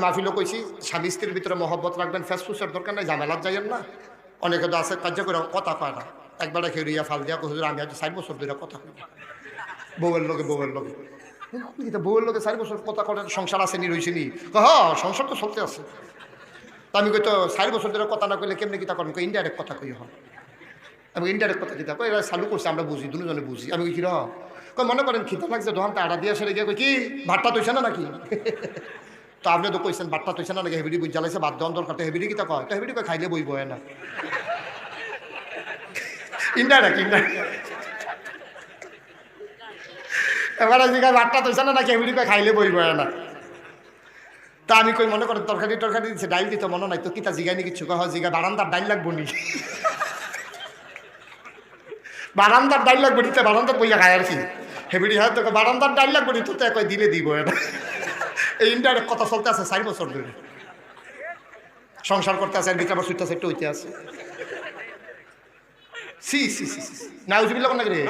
মাহফিলও কইছি স্বামী স্ত্রীর ভিতরে মহব্বত রাখবেন, ফেসফুসের দরকার নাই, ঝামেলার যাইয়েন না। অনেকে তো আছে কার্য করে কথা কয় না, একবার খেয়ে ফাল দিয়া হুজুর আমি আজ 4 বছর ধরে কথা কই বউয়ের লোকে বউয়ের লোকে 4 বছর কথা করেন, সংসার আছে নি রইছে নি? হ্যাঁ সংসার তো চলতে আছে। তা আমি কই তো 4 বছর ধরে কথা না কইলে কেমনি কিতা করেন? ইনডাইরেক্ট কথা কই হন। আমি ইনডাইরেক্ট কথা কিতা কই, এরা চালু করছে আমরা বুঝি, দুজনে বুঝি। আমি কই কি রহ কই মনে করেন খিদা লাগছে দোকানটা আড়া দিয়ে সেরে গিয়ে কই কি ভাতটা তৈছে না নাকি? তো আপনি তো কইছেন ভাতটা তৈছে না নাকি, হেবিডি বুঝ জ্বালাইছে ভাত দেওয়ান দরকার, তো হেবিডি কিতা কয়? তো হেবিডি কয় খাইলে বই বয় না। ইনডাইরেক্ট এবারে জিগায় ভাতটা তৈছে না নাকি, হেবিডি কয় খাইলে বই বয় না। তা আমি কই মনে করেন তরকারি দিচ্ছে, ডাইল দিতে মনে নাই তো কিতা জিগাই নি কিছু, কয় জিগা বারান্দার ডাইল লাগবো নি? বারান্দার ডাইল লাগবো নিতে, বারান্দার বইয়া খায় আর কি। হেবিডি হয়তো বারান্দার ডাইল লাগবো নি, তো কয় দিলে দিব না। এই ইনডাইরেক্ট কথা চলতে আছে 4 বছর ধরে, সংসার করতে আছে, ভিতরে আবার সুইটটা সেটটা হইতে আছে। সি সি সি নাউজুবিল্লাহ কোন নাকি রে।